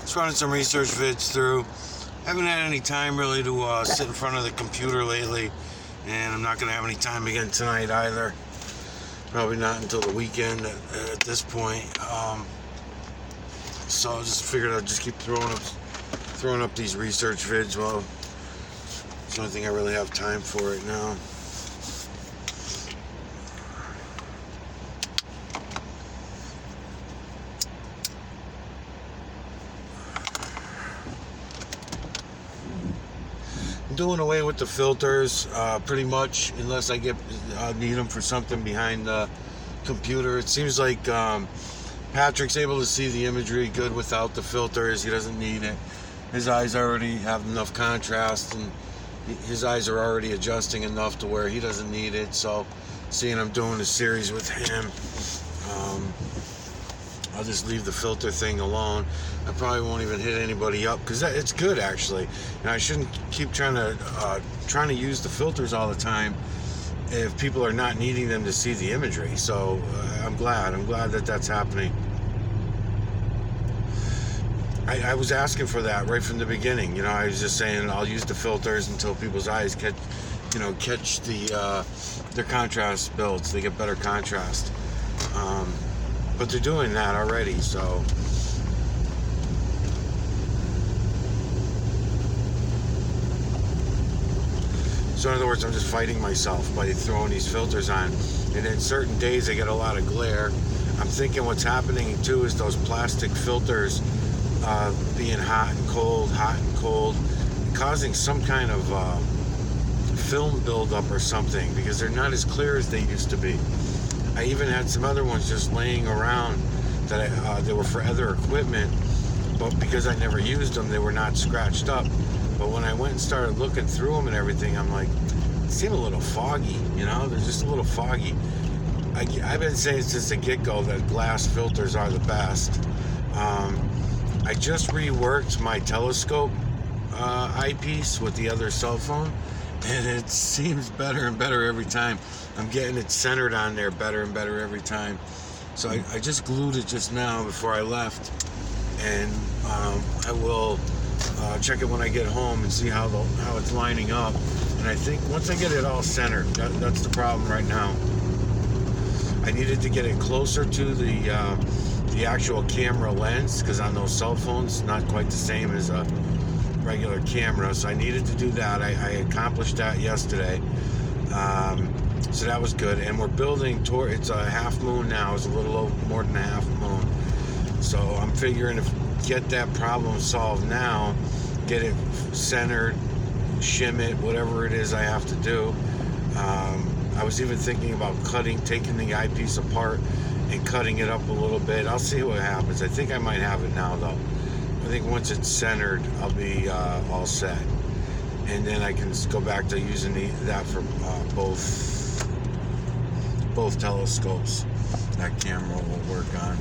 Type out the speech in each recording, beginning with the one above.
Just running some research vids through. Haven't had any time really to sit in front of the computer lately, and I'm not going to have any time again tonight either. Probably not until the weekend at this point. So I just figured I'd just keep throwing up these research vids. Well, it's the only thing I really have time for right now. I'm doing away with the filters pretty much, unless I need them for something behind the computer. It seems like Patrick's able to see the imagery good without the filters. He doesn't need it. His eyes already have enough contrast, and his eyes are already adjusting enough to where he doesn't need it. So seeing I'm doing a series with him, I'll just leave the filter thing alone. I probably won't even hit anybody up because it's good actually. And I shouldn't keep trying to use the filters all the time if people are not needing them to see the imagery. So I'm glad that that's happening. I was asking for that right from the beginning. You know, I was just saying I'll use the filters until people's eyes catch their contrast builds. They get better contrast. But they're doing that already, so in other words, I'm just fighting myself by throwing these filters on, and then certain days I get a lot of glare. I'm thinking what's happening too is those plastic filters being hot and cold, causing some kind of film buildup or something, because they're not as clear as they used to be. I even had some other ones just laying around that they were for other equipment, but because I never used them, they were not scratched up. But when I went and started looking through them and everything, I'm like, they seem a little foggy, you know? They're just a little foggy. I've been saying since the get-go that glass filters are the best. I just reworked my telescope eyepiece with the other cell phone, and it seems better and better every time. I'm getting it centered on there better and better every time. So I just glued it just now before I left, and I will check it when I get home and see how it's lining up. And I think once I get it all centered, that's the problem right now. I needed to get it closer to the actual camera lens, because on those cell phones, it's not quite the same as a regular camera. So I needed to do that. I accomplished that yesterday. So that was good, and we're building toward, it's a half moon now. It's a little more than a half moon. So I'm figuring if get that problem solved now, get it centered, shim it, whatever it is I have to do. I was even thinking about taking the eyepiece apart and cutting it up a little bit. I'll see what happens. I think I might have it now though. I think once it's centered, I'll be all set. And then I can go back to using that for both telescopes. That camera will work on.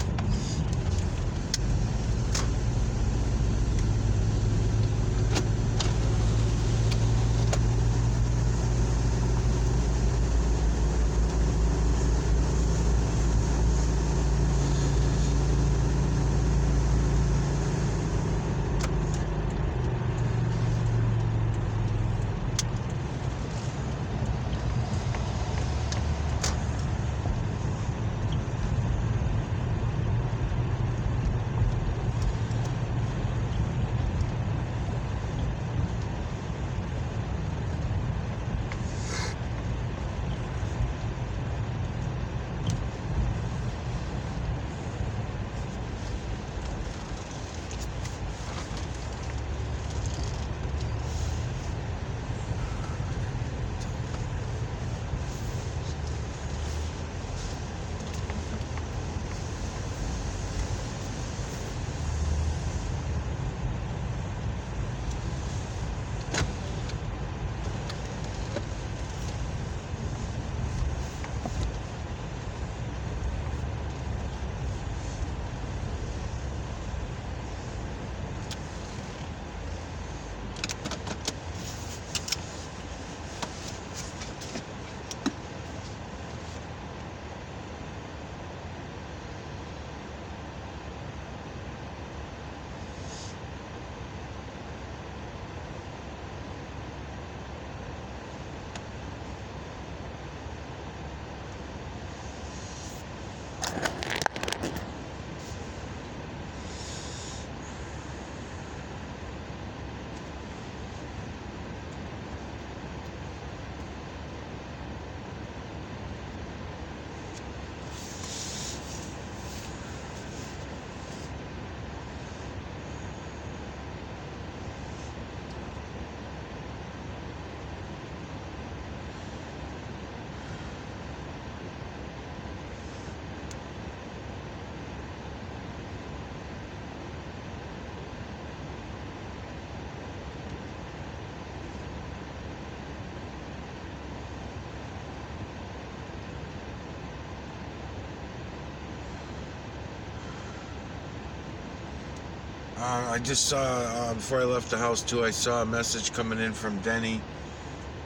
I just saw, before I left the house too, I saw a message coming in from Denny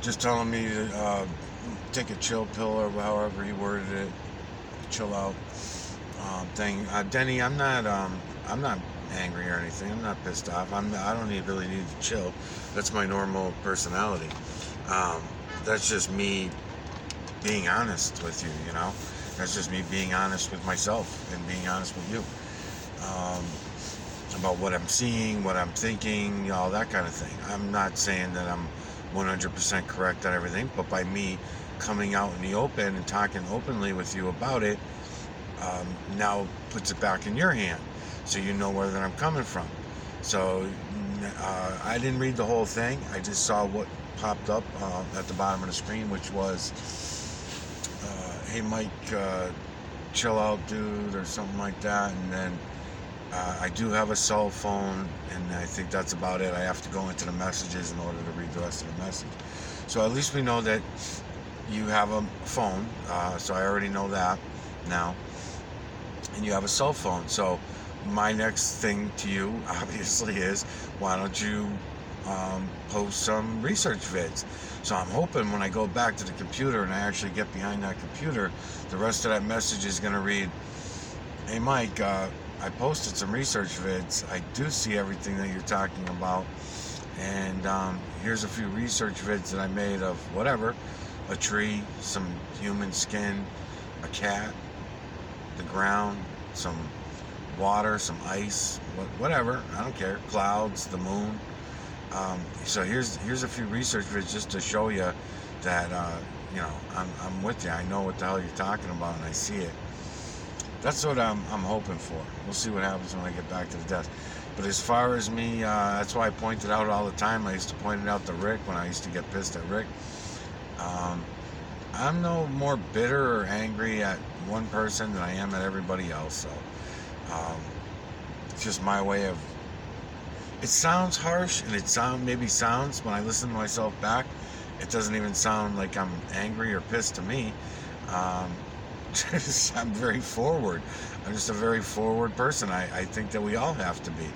just telling me to take a chill pill, or however he worded it, chill out thing. Denny, I'm not angry or anything. I'm not pissed off. I don't really need to chill. That's my normal personality. Um, that's just me being honest with you, you know? That's just me being honest with myself and being honest with you. Um, about what I'm seeing, what I'm thinking, you know, all that kind of thing. I'm not saying that I'm 100% correct on everything, but by me coming out in the open and talking openly with you about it, now puts it back in your hand, so you know where that I'm coming from. So I didn't read the whole thing. I just saw what popped up at the bottom of the screen, which was, "Hey Mike, chill out, dude," or something like that. And then I do have a cell phone, and I think that's about it. I have to go into the messages in order to read the rest of the message. So at least we know that you have a phone. So I already know that now. And you have a cell phone. So my next thing to you, obviously, is why don't you post some research vids? So I'm hoping when I go back to the computer and I actually get behind that computer, the rest of that message is going to read, "Hey Mike, I posted some research vids. I do see everything that you're talking about. And here's a few research vids that I made of whatever, a tree, some human skin, a cat, the ground, some water, some ice, whatever. I don't care. Clouds, the moon. So here's a few research vids just to show you that you know, I'm with you. I know what the hell you're talking about, and I see it." That's what I'm hoping for. We'll see what happens when I get back to the desk. But as far as me, that's why I point it out all the time. I used to point it out to Rick when I used to get pissed at Rick. I'm no more bitter or angry at one person than I am at everybody else. So it's just my way of. It sounds harsh, and maybe sounds when I listen to myself back. It doesn't even sound like I'm angry or pissed to me. I'm very forward. I'm just a very forward person. I think that we all have to be.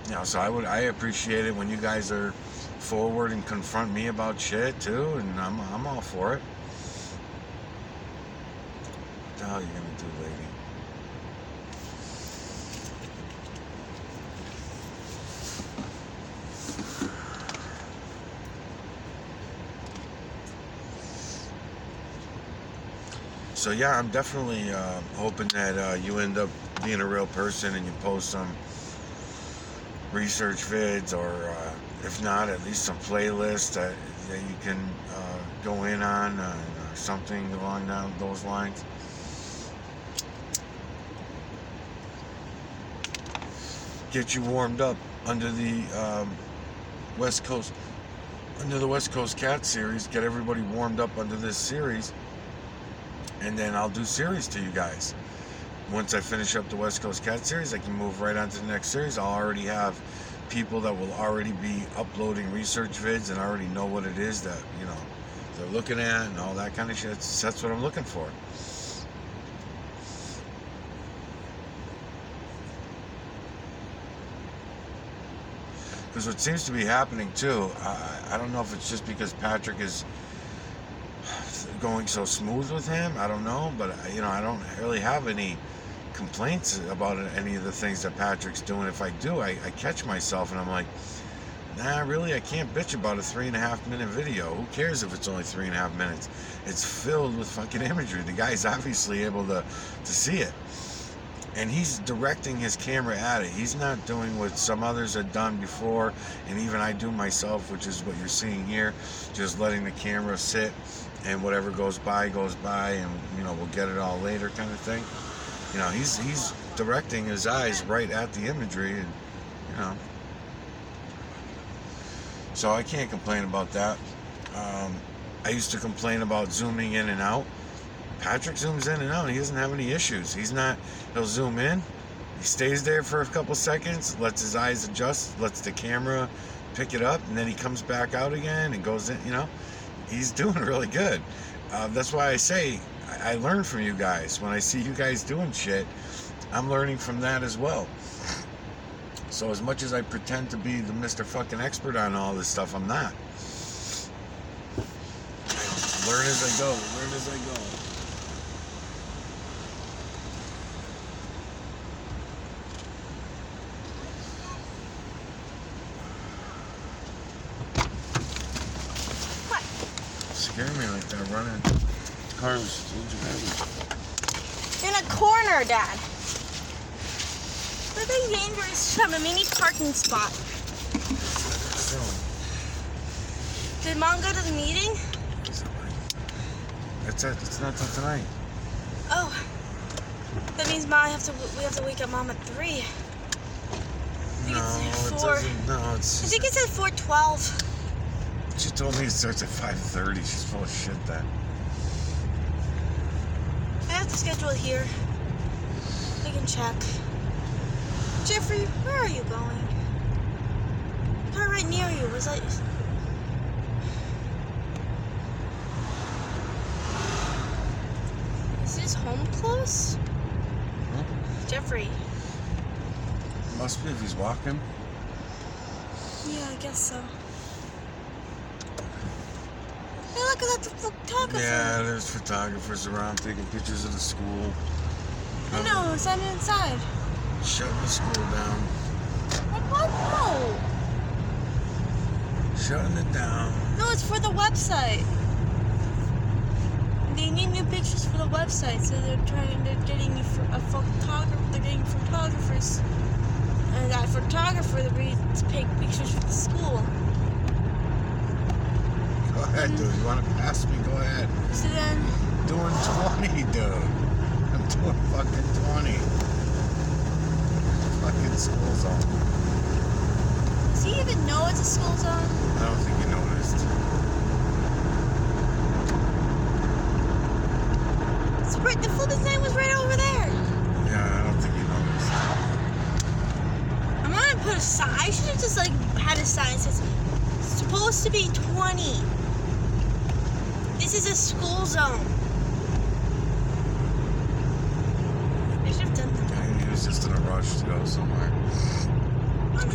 You know, so I appreciate it when you guys are forward and confront me about shit too, and I'm all for it. What the hell are you gonna do, lady? So yeah, I'm definitely hoping that you end up being a real person and you post some research vids, or if not, at least some playlists that you can go in on, or something along those lines. Get you warmed up under the West Coast, under the West Coast Cat series. Get everybody warmed up under this series, and then I'll do series to you guys. Once I finish up the West Coast Cat series, I can move right on to the next series. I'll already have people that will already be uploading research vids and already know what it is that, you know, they're looking at and all that kind of shit. That's what I'm looking for. Because what seems to be happening too, I don't know if it's just because Patrick is going so smooth with him. I don't know, but you know, I don't really have any complaints about any of the things that Patrick's doing. If I do, I catch myself and I'm like, nah, really, I can't bitch about a 3.5 minute video. Who cares if it's only 3.5 minutes? It's filled with fucking imagery. The guy's obviously able to see it. And he's directing his camera at it. He's not doing what some others had done before, and even I do myself, which is what you're seeing here, just letting the camera sit, and whatever goes by, and, you know, we'll get it all later kind of thing. You know, he's directing his eyes right at the imagery, and, you know. So I can't complain about that. I used to complain about zooming in and out. Patrick zooms in and out, and he doesn't have any issues. He'll zoom in, he stays there for a couple seconds, lets his eyes adjust, lets the camera pick it up, and then he comes back out again and goes in, you know. He's doing really good. That's why I say I learn from you guys. When I see you guys doing shit, I'm learning from that as well. So as much as I pretend to be the Mr. fucking expert on all this stuff, I'm not. Learn as I go. Learn as I go. What? Scare me like that running. Cars. In a corner, Dad. But they dangerous from a mini parking spot. So, Did Mom go to the meeting? that's it. It's not till tonight. Oh. That means we have to wake up Mom at 3. I think No, it's it 4. doesn't. No, it's. I think it's at 4:12. She told me it starts at 5:30. She's full of shit then. I have to schedule it here. I can check. Jeffrey, where are you going? Car right near you. Was that? Is his home close? Huh? Jeffrey. Must be if he's walking. Yeah, I guess so. Hey, look at that photographer. Yeah, there's photographers around taking pictures of the school. I know, it's on the inside. Shutting the school down. What? No. Shutting it down. No, it's for the website. They need new pictures for the website, so they're getting they're getting photographers. And that photographer to take pictures for the school. Go ahead, dude. You want to pass me? Go ahead. So then, Doing 20, dude. I'm doing fucking 20. Fucking school zone. does he even know it's a school zone? I don't think you noticed. It's right, the full design was right over there. Yeah, I don't think you noticed. I'm gonna put a sign. I should have just like had a sign that says supposed to be 20. This is a school zone. I should have done that. Yeah, he was just in a rush to go somewhere.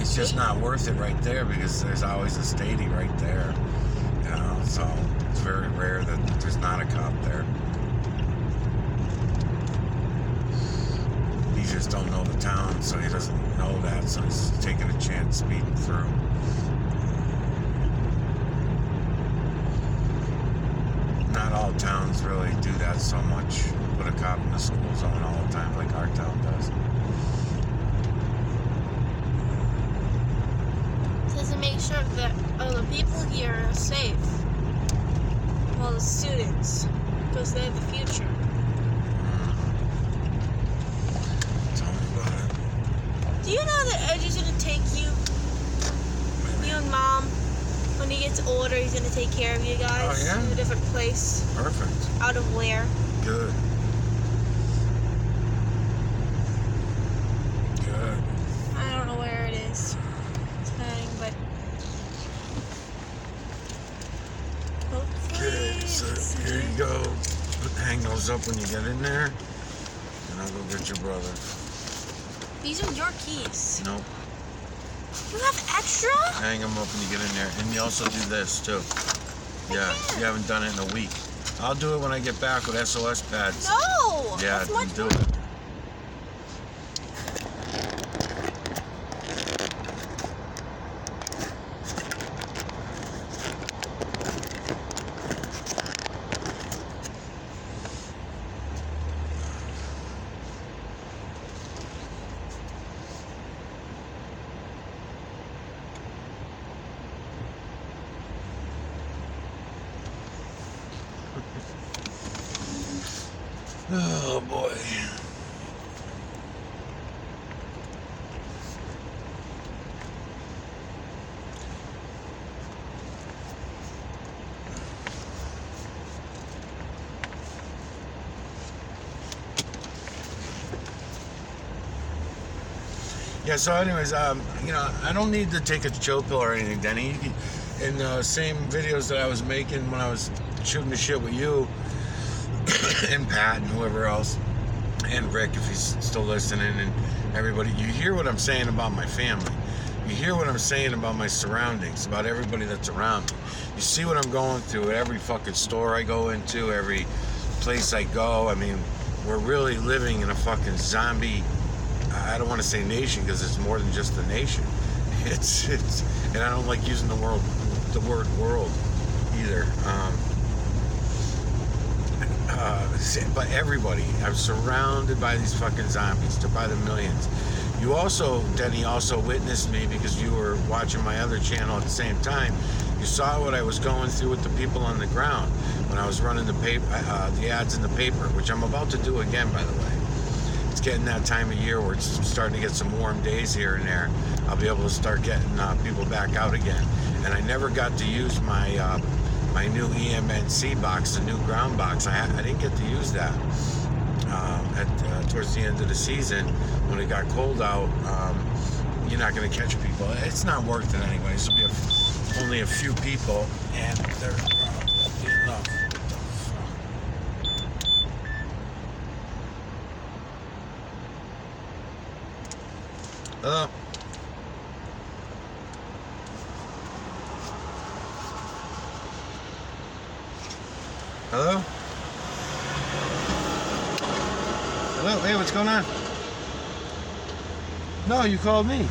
It's just not worth it right there because there's always a statey right there. You know, so it's very rare that there's not a cop there. He just don't know the town, so he doesn't know that, so he's taking a chance speeding through. Not all towns really do that so much. Put a cop in the school zone all the time like our town does. Says to make sure that all the people here are safe. All the students, because they have the future. Tell me about it. Do you know that Edgy's gonna take you and Mom, when he gets older, he's gonna take care of you guys Oh, yeah? in a different place. Perfect. Out of where? Good. Good. I don't know where it is. It's planning, but hopefully. Okay, so here you go. Hang those up when you get in there, and I'll go get your brother. These are your keys. Nope. You have extra? Hang them up when you get in there. And you also do this, too. Yeah, can't. you haven't done it in a week. I'll do it when I get back with SOS pads. No. Yeah, That's you much do more. it. Oh, boy. Yeah, so anyways, you know, I don't need to take a chill pill or anything, Denny. in the same videos that I was making when I was shooting the shit with you and Pat and whoever else, and Rick if he's still listening, and everybody, you hear what I'm saying about my family. You hear what I'm saying about my surroundings, about everybody that's around me. You see what I'm going through at every fucking store I go into, every place I go. I mean, we're really living in a fucking zombie, I don't want to say nation because it's more than just a nation. It's and I don't like using the word world either. But everybody, I'm surrounded by these fucking zombies, by the millions. You also, Denny, also witnessed me because you were watching my other channel at the same time. You saw what I was going through with the people on the ground when I was running the paper, the ads in the paper, which I'm about to do again, by the way. It's getting that time of year where it's starting to get some warm days here and there. I'll be able to start getting people back out again. And I never got to use my my new EMNC box, the new ground box. I didn't get to use that towards the end of the season when it got cold out. You're not going to catch people. It's not worth it anyways. There'll be only a few people, and they're enough. Hello. Hello? Hello? Hey, what's going on? No, you called me.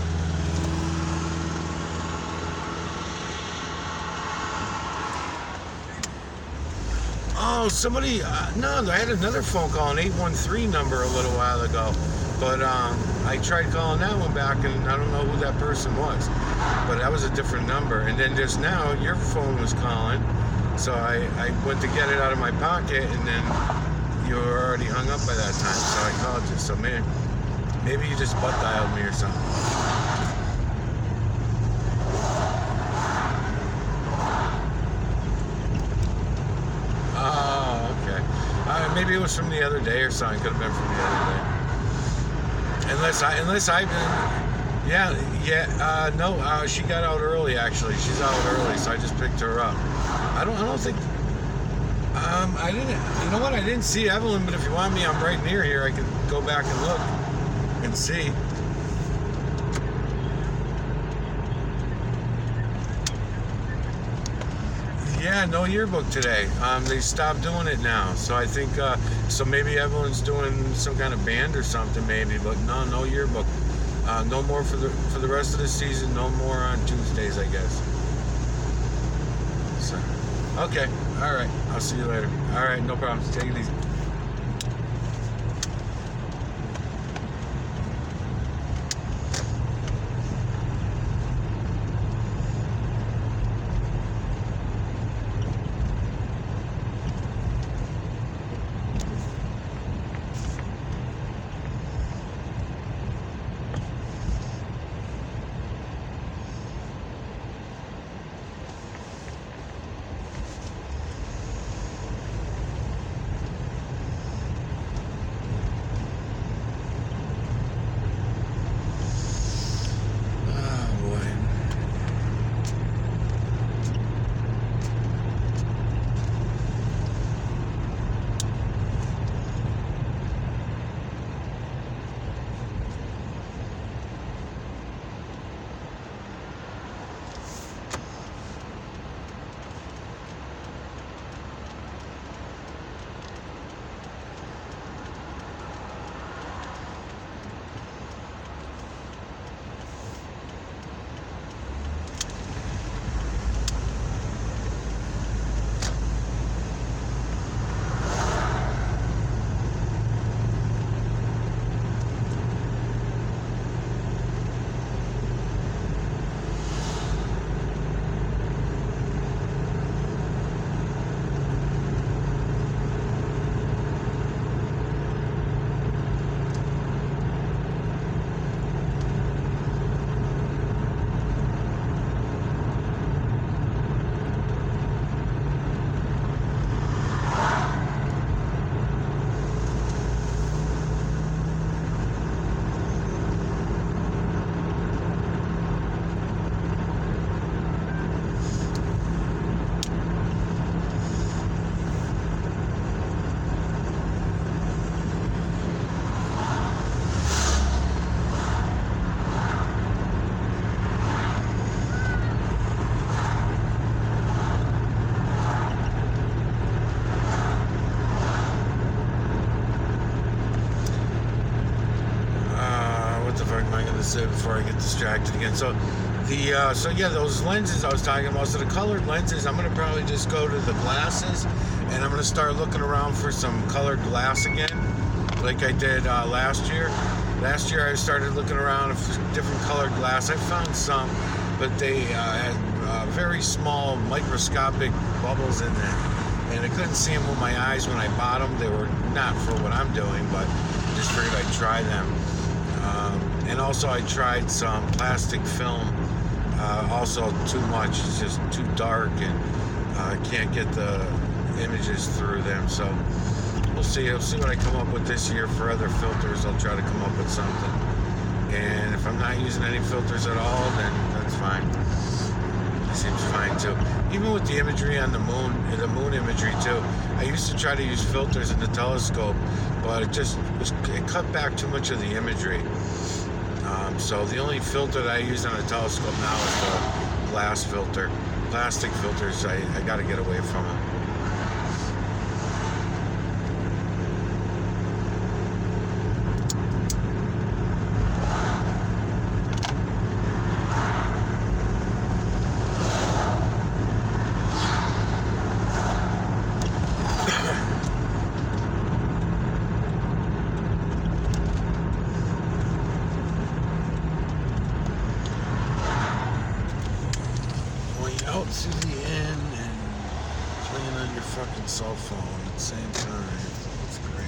Oh, somebody, no, I had another phone call, an 813 number a little while ago. But I tried calling that one back, and I don't know who that person was. But that was a different number. And then just now, your phone was calling. So I went to get it out of my pocket, and then you were already hung up by that time. So I called you. So maybe you just butt dialed me or something. Oh, okay. Maybe it was from the other day or something. Could have been from the other day. Unless I've been, no, she got out early actually. She's out early, so I just picked her up. I don't think, I didn't, you know what? I didn't see Evelyn, but if you want me, I'm right near here. I can go back and look and see. Yeah, no yearbook today. They stopped doing it now, so I think so. Maybe Evelyn's doing some kind of band or something, maybe. But no yearbook. No more for the rest of the season. No more on Tuesdays, I guess. So, okay, all right. I'll see you later. All right, no problem. Take it easy. So before I get distracted again. So yeah, those lenses I was talking about. So the colored lenses, I'm gonna probably just go to the glasses, and I'm gonna start looking around for some colored glass again, like I did last year. Last year I started looking around for different colored glass. I found some, but they had very small microscopic bubbles in them, and I couldn't see them with my eyes when I bought them. They were not for what I'm doing, but just figured I'd try them. And also I tried some plastic film. Also too much. It's just too dark, and I can't get the images through them. So we'll see. I'll see what I come up with this year for other filters. I'll try to come up with something. And if I'm not using any filters at all, then that's fine. It seems fine too. Even with the imagery on the moon imagery too. I used to try to use filters in the telescope, but it cut back too much of the imagery. So the only filter that I use on a telescope now is the glass filter. Plastic filters, I got to get away from them. Out to the end and playing on your fucking cell phone at the same time. It's great.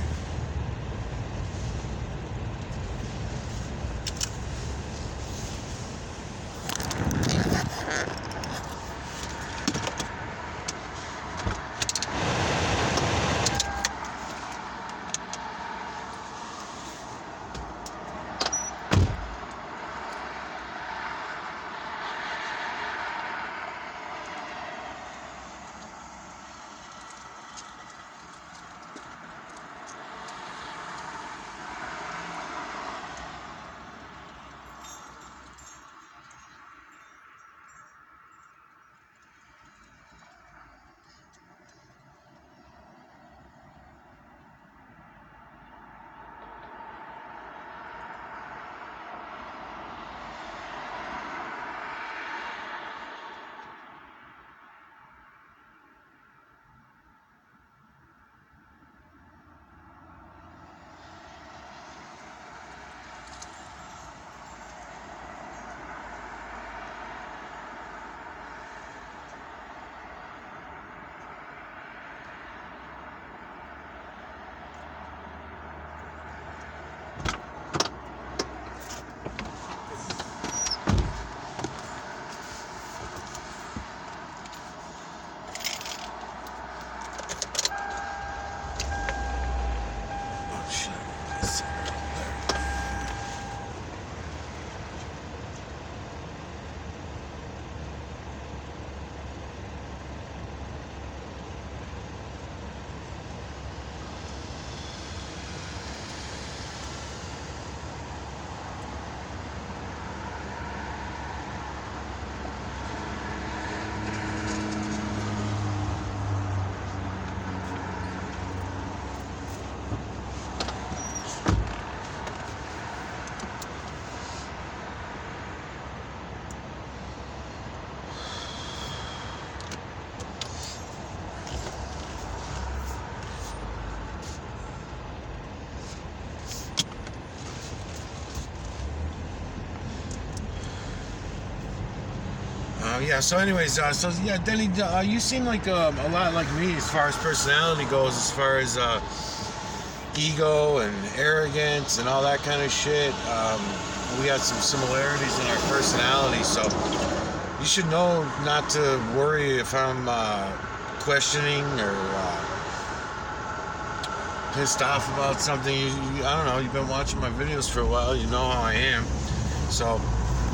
Yeah, so anyways, Denny, you seem like a lot like me as far as personality goes, as far as ego and arrogance and all that kind of shit. We got some similarities in our personality, so you should know not to worry if I'm questioning or pissed off about something. I don't know, you've been watching my videos for a while, you know how I am. So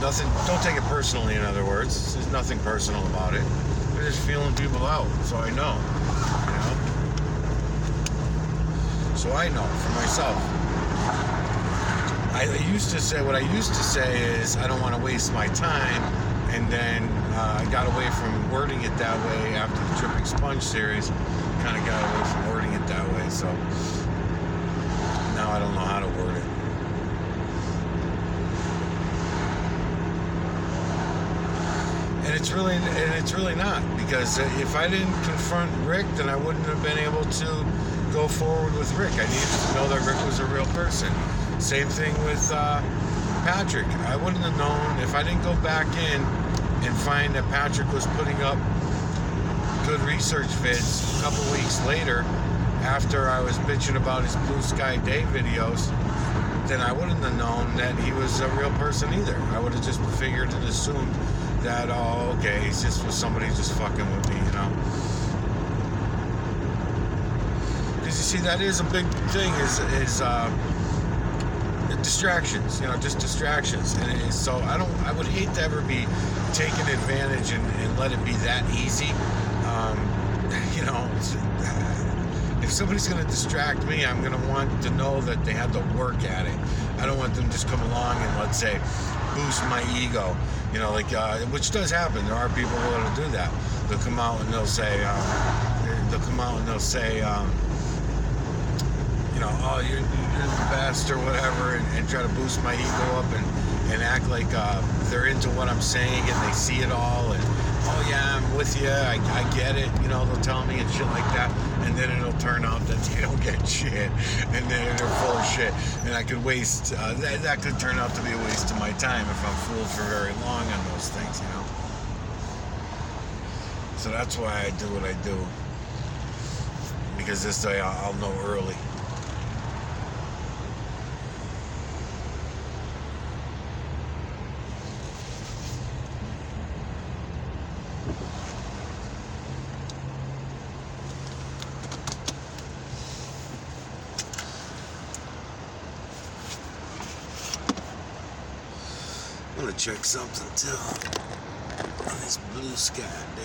nothing, don't take it personally, in other words. There's nothing personal about it. We're just feeling people out, so I know, you know? So I know for myself. What I used to say is, I don't want to waste my time, and then I got away from wording it that way after the Tripping Sponge series. Kind of got away from wording it that way, so now I don't know how to word it. it's really not, because if I didn't confront Rick, then I wouldn't have been able to go forward with Rick. I needed to know that Rick was a real person. Same thing with Patrick. I wouldn't have known if I didn't go back in and find that Patrick was putting up good research vids a couple weeks later, after I was bitching about his Blue Sky Day videos, then I wouldn't have known that he was a real person either. I would have just figured and assumed that, oh, okay, he's just somebody just fucking with me, you know? Because you see, that is a big thing, is distractions, you know, just distractions. And so I would hate to ever be taken advantage and let it be that easy. You know, if somebody's going to distract me, I'm going to want to know that they had to work at it. I don't want them to just come along and, let's say, boost my ego. You know, like, which does happen. There are people who will do that. They'll come out and they'll say, you know, oh, you're the best or whatever, and try to boost my ego up and act like they're into what I'm saying and they see it all, and, oh yeah, I'm with you, I get it, you know, they'll tell me and shit like that, and then it'll turn out that they don't get shit, and then they're full of shit, and I could waste, that could turn out to be a waste of my time if I'm fooled for very long on those things, you know. So that's why I do what I do, because this way I'll know early. I'm gonna check something too on this Blue Sky Day.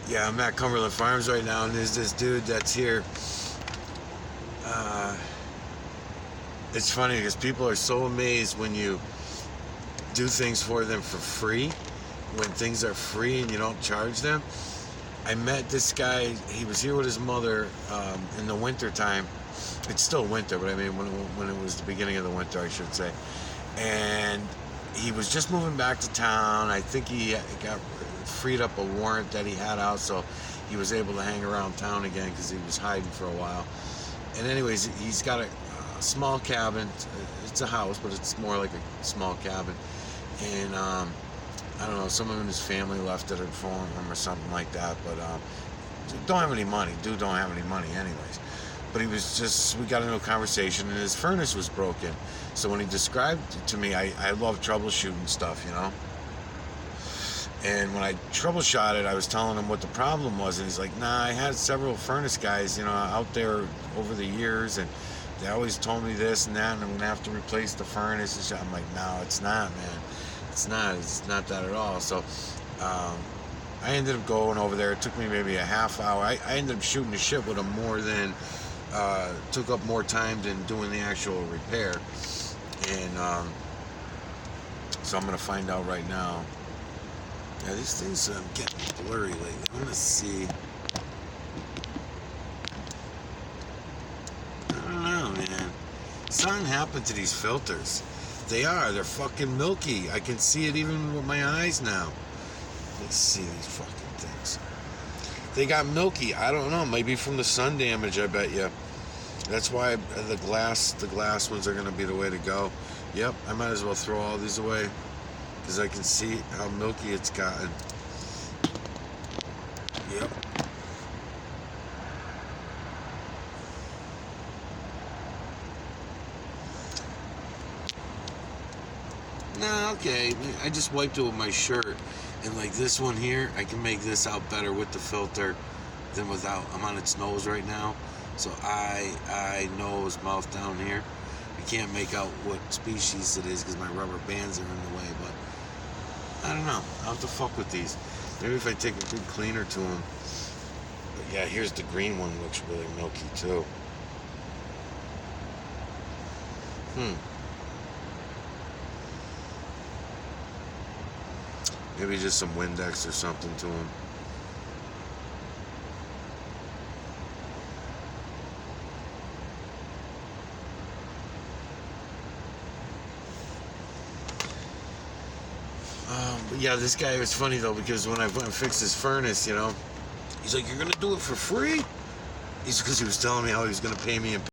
Yeah, I'm at Cumberland Farms right now, and there's this dude that's here. It's funny because people are so amazed when you do things for them for free, when things are free and you don't charge them. I met this guy, he was here with his mother in the winter time. It's still winter, but I mean when it was the beginning of the winter, I should say. And he was just moving back to town. I think he got freed up a warrant that he had out, so he was able to hang around town again because he was hiding for a while. And anyways, he's got a small cabin. It's a house, but it's more like a small cabin. And I don't know, someone in his family left it for him or something like that, but don't have any money. Dude don't have any money anyways. But he was just, we got into a conversation, and his furnace was broken. So when he described it to me, I love troubleshooting stuff, you know. And when I troubleshot it, I was telling him what the problem was, and he's like, nah, I had several furnace guys, you know, out there over the years, and they always told me this and that, and I'm gonna have to replace the furnace and shit. I'm like, no, it's not, man. It's not that at all. So I ended up going over there. It took me maybe a half hour. I ended up shooting the shit with him more than took up more time than doing the actual repair. And so I'm gonna find out right now. Yeah, these things are getting blurry lately. I'm gonna see. I don't know, man. Something happened to these filters. They're fucking milky. I can see it even with my eyes now. Let's see these fucking things. They got milky. I don't know. Maybe from the sun damage, I bet you. That's why the glass ones are going to be the way to go. Yep, I might as well throw all these away, because I can see how milky it's gotten. Yep. Nah, okay. I just wiped it with my shirt. And like this one here, I can make this out better with the filter than without. I'm on its nose right now. So eye, nose, mouth down here. I can't make out what species it is because my rubber bands are in the way. But I don't know. I'll have to fuck with these. Maybe if I take a good cleaner to them. But yeah, here's the green one. Looks really milky too. Maybe just some Windex or something to them. But yeah, this guy was funny though, because when I went and fixed his furnace, he's like, "You're gonna do it for free?" He's because he was telling me how he was gonna pay me in